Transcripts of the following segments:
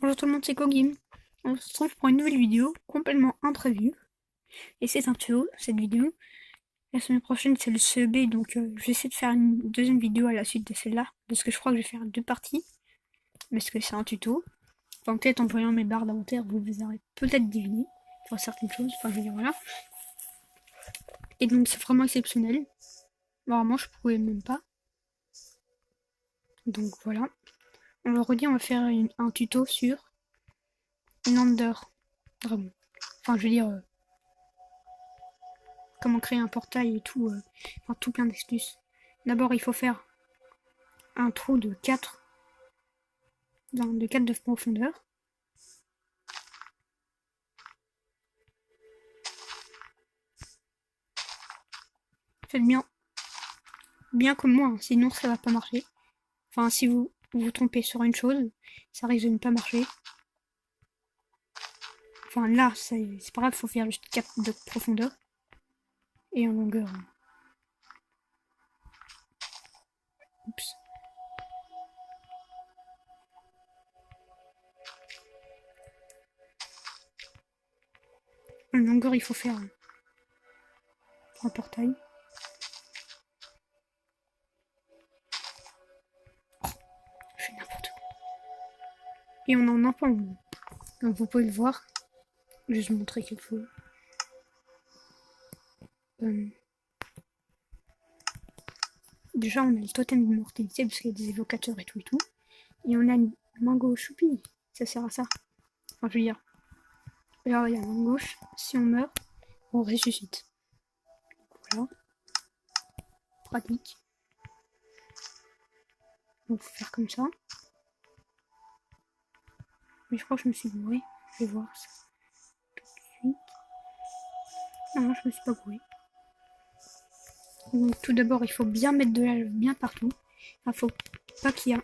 Bonjour tout le monde, c'est Kogim. On se retrouve pour une nouvelle vidéo complètement imprévue. Et c'est un tuto, cette vidéo. La semaine prochaine, c'est le CEB, donc je vais essayer de faire une deuxième vidéo à la suite de celle-là. Parce que je crois que je vais faire deux parties. Parce que c'est un tuto. Enfin, peut-être en voyant mes barres d'inventaire, vous aurez peut-être deviné. Enfin, certaines choses. Enfin, je veux dire, voilà. Et donc, c'est vraiment exceptionnel. Vraiment, je pouvais même pas. Donc, voilà. On le redit, on va faire un tuto sur Ender Dragon. Enfin, je veux dire... comment créer un portail et tout, enfin tout plein d'astuces. D'abord, il faut faire un trou de 4 de profondeur. Faites bien comme moi, hein, sinon ça va pas marcher. Enfin, si vous trompez sur une chose, ça risque de ne pas marcher. Enfin là, c'est pas grave, faut faire juste 4 de profondeur et en longueur. Oups. En longueur, il faut faire un portail. Je fais n'importe quoi. Et on en a pas. Donc vous pouvez le voir. Je vais vous montrer quelque chose. Déjà, on a le totem d'immortalité parce qu'il y a des évocateurs et tout et tout. Et on a une mango choupi. Ça sert à ça. Enfin, je veux dire, là, il y a la main gauche. Si on meurt, on ressuscite. Voilà. Pratique. Donc, faut faire comme ça. Mais je crois que je me suis gouré. Je vais voir ça tout de suite. Non, je me suis pas gouré. Donc, tout d'abord, il faut bien mettre de la lave bien partout. Il faut pas qu'il y ait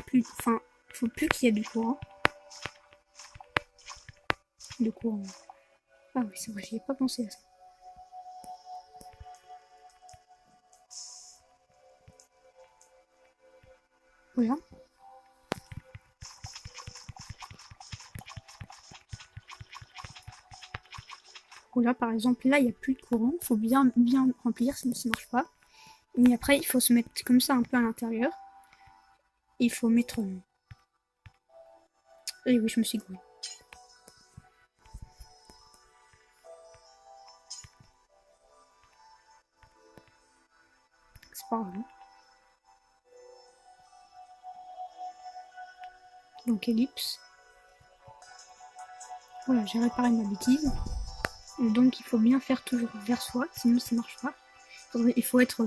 plus. Enfin, faut plus qu'il y ait de courant. De courant. Ah oui, c'est vrai, j'y ai pas pensé à ça. Voilà. Voilà, par exemple, là, il n'y a plus de courant. Il faut bien remplir, sinon ça marche pas. Mais après, il faut se mettre comme ça un peu à l'intérieur. Il faut mettre. Et oui, je me suis gouré. C'est pas grave. Donc ellipse. Voilà, j'ai réparé ma bêtise. Donc il faut bien faire toujours vers soi, sinon ça marche pas. Il faut être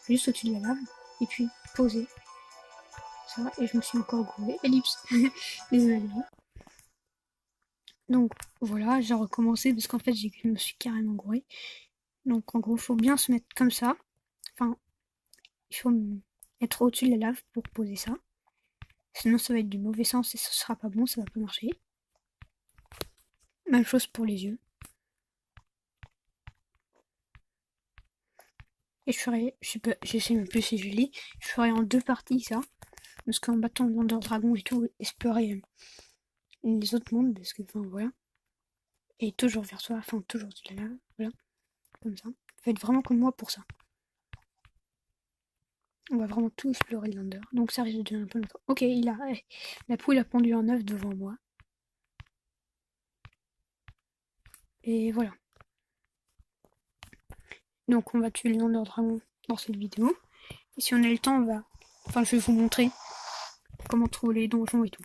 juste au-dessus de la lave. Et puis poser. Ça, et je me suis encore gouré. Ellipse. Désolé. Donc voilà, j'ai recommencé parce qu'en fait je me suis carrément gouré. Donc en gros, il faut bien se mettre comme ça. Enfin, il faut être au-dessus de la lave pour poser ça. Sinon ça va être du mauvais sens et ce sera pas bon, ça va pas marcher. Même chose pour les yeux. Et je sais même plus si je lis, je ferai en deux parties ça. Parce qu'en battant l'Ender Dragon et tout, explorer les autres mondes, parce que, enfin, voilà. Et toujours vers soi, enfin, toujours de la lave, voilà. Comme ça. Faites vraiment comme moi pour ça. On va vraiment tout explorer de l'Under. Donc ça risque de devenir un peu notre. Ok, la poule a pondu un œuf devant moi. Et voilà. Donc on va tuer les Ender Dragons dans cette vidéo. Et si on a le temps, on va. Enfin, je vais vous montrer comment trouver les donjons et tout.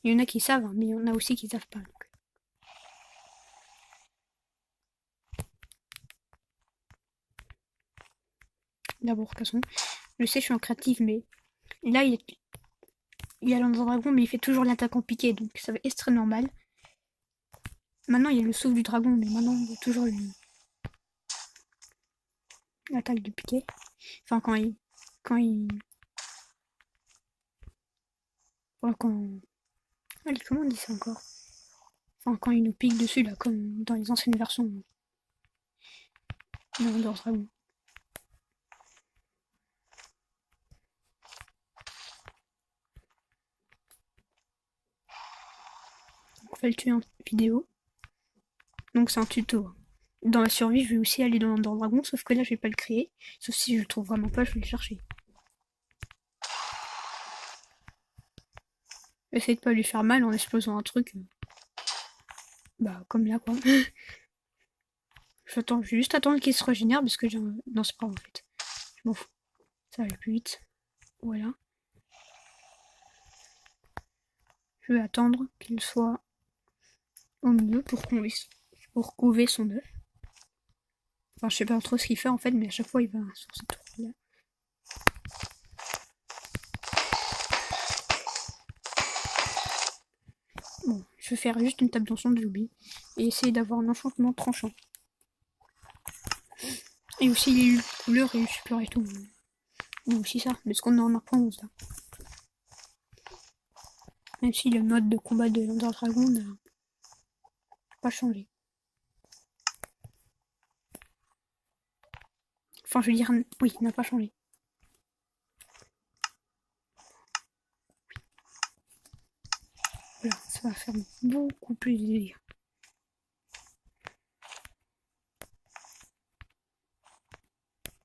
Il y en a qui savent, hein, mais il y en a aussi qui savent pas. Donc. D'abord, passons. Je sais, je suis en créative, mais là, il y a l'Ender Dragon, mais il fait toujours l'attaquant piqué, donc ça va être très normal. Maintenant, il y a le souffle du dragon, mais maintenant, il y a toujours l'attaque du piqué. Enfin, quand, allez, comment on dit ça encore? Enfin, quand il nous pique dessus, là, comme dans les anciennes versions de Wonder Dragon. on va le tuer en vidéo. Donc c'est un tuto. Dans la survie, je vais aussi aller dans l'Ender Dragon, sauf que là, je vais pas le créer. Sauf si je le trouve vraiment pas, je vais le chercher. Essayez de pas lui faire mal en explosant un truc. Bah, comme là, quoi. Je vais juste attendre qu'il se régénère, parce que j'ai un... Non, c'est pas grave, en fait. Je m'en fous. Ça va aller plus vite. Voilà. Je vais attendre qu'il soit au milieu pour couver son œuf. Enfin, je sais pas trop ce qu'il fait en fait, mais à chaque fois il va sur cette tour là. Bon, je vais faire juste une table d'enchantement de Ruby et essayer d'avoir un enchantement tranchant. Et aussi les couleurs et super et tout. Bon, aussi ça, parce qu'on en a pas 11 là. Même si le mode de combat de l'Ender Dragon n'a pas changé. Enfin, je veux dire, oui, il n'a pas changé. Voilà, ça va faire beaucoup plus de dégâts.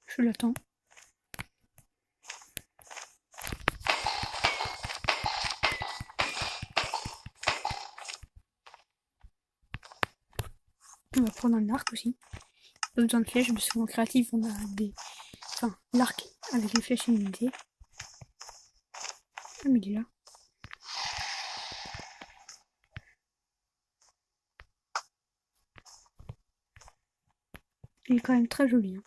Je l'attends. On va prendre un arc aussi. Pas besoin de flèches, parce qu'en créatif, on a des... Enfin, l'arc avec les flèches illimitées. Ah, mais il est là. Il est quand même très joli. Hein.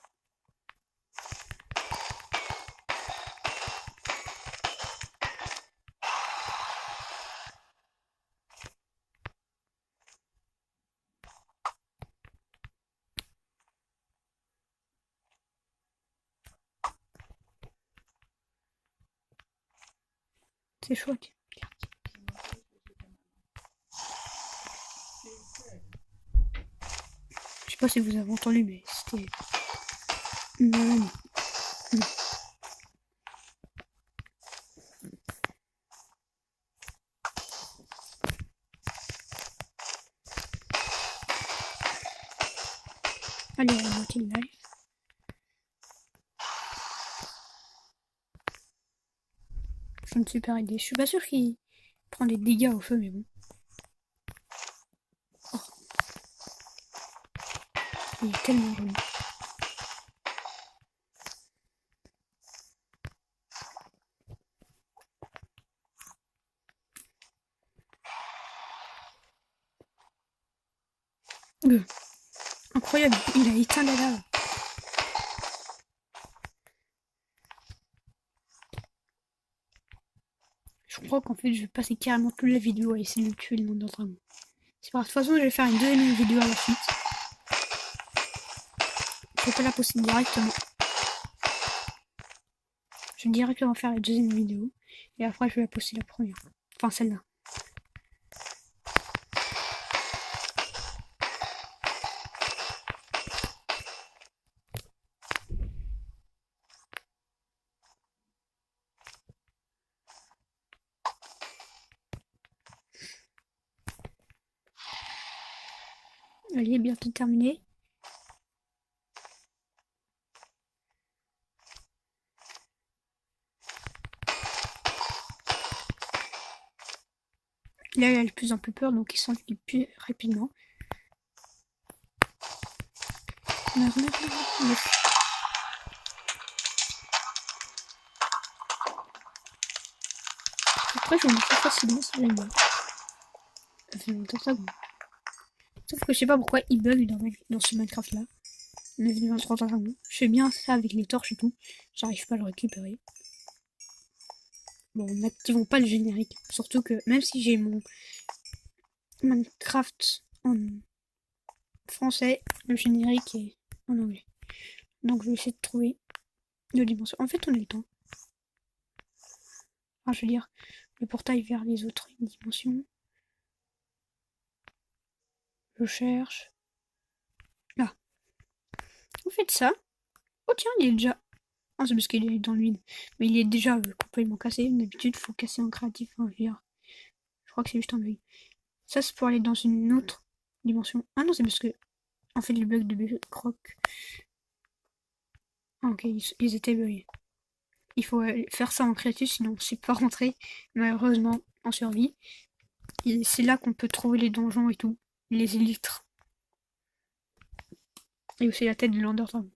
C'est chouette. Je sais pas si vous avez entendu, mais c'était... Non. Allez, à la moitié de live. C'est une super idée. Je suis pas sûr qu'il prend des dégâts au feu, mais bon. Oh. Il est tellement joli. Incroyable, il a éteint la lave. Je crois qu'en fait, je vais passer carrément toute la vidéo à essayer de tuer le Ender Dragon. C'est pas grave. De toute façon, je vais faire une deuxième vidéo à la suite. Je vais pas la poster directement. Je vais directement faire la deuxième vidéo. Et après, je vais la poster la première. Enfin, celle-là. Allez, bientôt terminé. Là, il a de plus en plus peur, donc il s'enfuit plus rapidement. Après, je vais me faire facilement si j'aime bien. Ça fait longtemps ça. Sauf que je sais pas pourquoi il bug dans ce Minecraft là. Le 23 dragons. Je fais bien ça avec les torches et tout. J'arrive pas à le récupérer. Bon, n'activons pas le générique. Surtout que même si j'ai mon Minecraft en français, le générique est en anglais. Donc je vais essayer de trouver deux dimensions. En fait, on a le temps. Enfin, je veux dire, le portail vers les autres dimensions. Je cherche. Là. Vous faites ça. Oh tiens, il est déjà... Ah, c'est parce qu'il est dans l'huile. Mais il est déjà complètement cassé. D'habitude, il faut casser en créatif. Enfin, je veux dire, je crois que c'est juste un bug. Ça, c'est pour aller dans une autre dimension. Ah non, c'est parce que, en fait, les blocs de Bedrock... Ah, ok, ils étaient buggés. Il faut faire ça en créatif, sinon on ne sait pas rentrer, malheureusement, en survie. Et c'est là qu'on peut trouver les donjons et tout, les élytres. Et aussi la tête de l'Underdragon.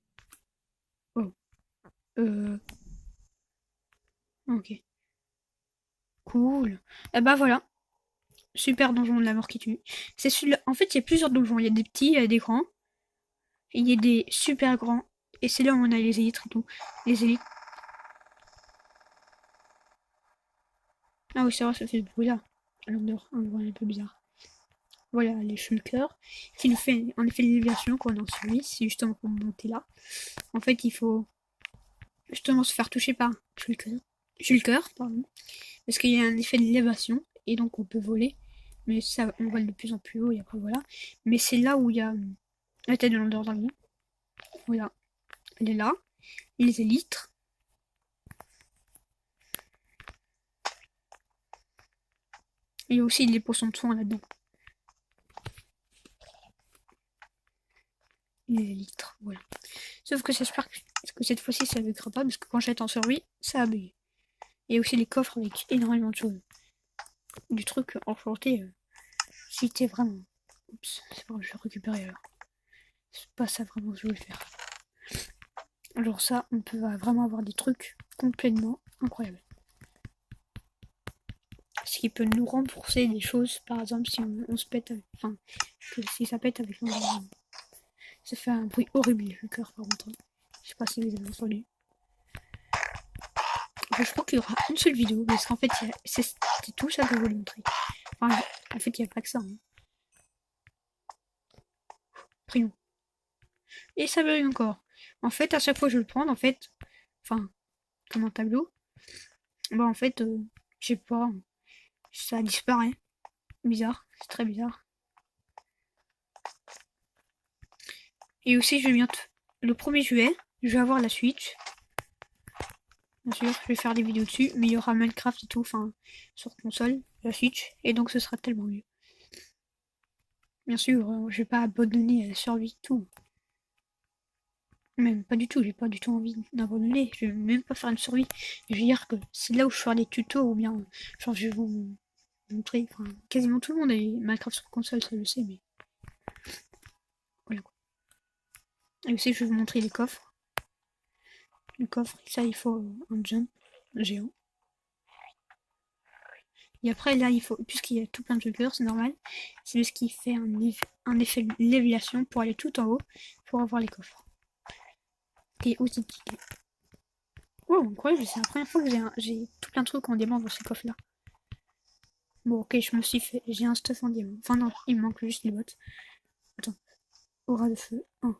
Oh. Ok. Cool. Et bah voilà. Super donjon de la mort qui tue. C'est celui-là. En fait, il y a plusieurs donjons. Il y a des petits, il y a des grands. Et il y a des super grands. Et c'est là où on a les élytres et tout. Les élytres. Ah oui, c'est vrai, ça fait ce bruit-là. L'Under, un bruit un peu bizarre. Voilà, les shulkers. Qui nous fait en effet l'élévation quand on est en survie. C'est justement pour monter là. En fait, il faut justement se faire toucher par un shulker. Shulker, pardon. Parce qu'il y a un effet d'élévation. Et donc on peut voler. Mais ça, on vole de plus en plus haut et après voilà. Mais c'est là où il y a la tête de l'Underdragon. Voilà. Elle est là. Les élytres. Et il y a aussi les potions de soin là-dedans. Les élytres, voilà. Sauf que j'espère que cette fois-ci ça buguera pas, parce que quand j'étais en survie, ça a bugué. Et aussi les coffres avec énormément de choses. Du truc enchanté, si t'es vraiment... Oups, c'est pas grave, je vais récupérer alors. C'est pas ça vraiment que je voulais faire. Alors ça, on peut vraiment avoir des trucs complètement incroyables. Ce qui peut nous rembourser des choses, par exemple si on se pète avec... Enfin, si ça pète avec l'environnement. Ça fait un bruit horrible, le cœur par contre. Je sais pas si vous avez entendu. Enfin, je crois qu'il y aura une seule vidéo, parce qu'en fait, c'est tout ça que je voulais montrer. Enfin, en fait, il n'y a pas que ça. Hein. Prions. Et ça bug encore. En fait, à chaque fois que je le prends, en fait, enfin, comme un tableau, bah en fait, je sais pas, ça disparaît. Bizarre, c'est très bizarre. Et aussi, je vais bientôt, le 1er juillet, je vais avoir la Switch. Bien sûr, je vais faire des vidéos dessus, mais il y aura Minecraft et tout, enfin, sur console, la Switch, et donc ce sera tellement mieux. Bien sûr, je vais pas abandonner à la survie tout. Même pas du tout, j'ai pas du tout envie d'abandonner. Je vais même pas faire une survie. Je veux dire que c'est là où je ferai des tutos ou bien, genre, je vais vous montrer. Enfin, quasiment tout le monde a Minecraft sur console, ça je le sais, mais voilà quoi. Et aussi, je vais vous montrer les coffres. Le coffre, ça, il faut un jump géant. Et après, là, il faut, puisqu'il y a tout plein de jumpers, c'est normal. C'est ce qui fait un effet de léviation pour aller tout en haut pour avoir les coffres. Et aussi tickets. Wow, incroyable, c'est la première fois que j'ai tout plein de trucs en diamant dans ces coffres là. Bon, ok, je me suis fait. J'ai un stuff en diamant. Enfin, non, il me manque juste les bottes. Attends. Aura de feu 1.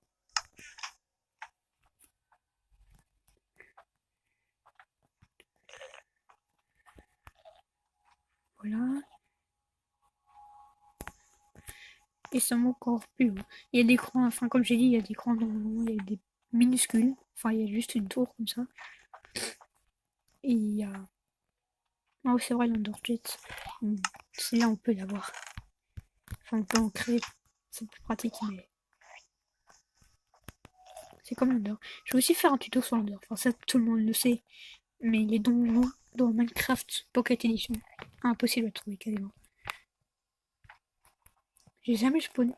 Voilà. Et ça manque encore plus haut. Il y a des crans, enfin, comme j'ai dit, il y a des crans dans il y a des minuscules. Enfin, il y a juste une tour comme ça. Et il y a. Ah oui, c'est vrai, l'Underjet. C'est là on peut l'avoir. Enfin, on peut en créer. C'est plus pratique, mais. C'est comme l'Under. Je vais aussi faire un tuto sur l'Under. Enfin, ça, tout le monde le sait. Mais les donjons dans Minecraft Pocket Edition, impossible à trouver quasiment. J'ai jamais spawné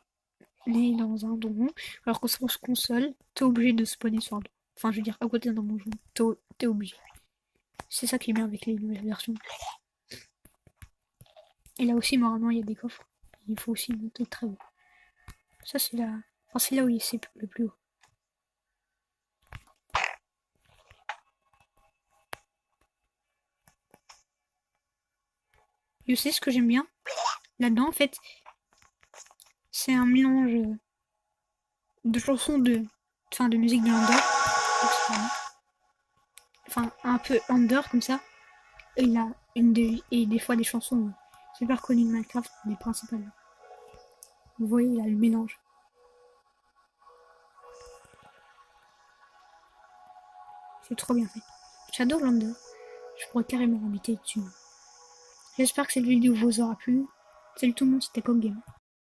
dans un donjon, alors que sur console, t'es obligé de spawner sur un donjon. Enfin, je veux dire, à côté d'un donjon, t'es obligé. C'est ça qui est bien avec les nouvelles versions. Et là aussi, normalement, il y a des coffres. Il faut aussi monter très haut. Ça, c'est là. Enfin, c'est là où c'est le plus haut. Et aussi, ce que j'aime bien là-dedans, en fait, c'est un mélange de chansons enfin, de musique de Under. Enfin, un peu Under comme ça. Et là, et des fois des chansons super connues de Minecraft, des principales. Vous voyez là le mélange. C'est trop bien fait. J'adore l'Under. Je pourrais carrément habiter dessus. J'espère que cette vidéo vous aura plu. Salut tout le monde, c'était Code Game.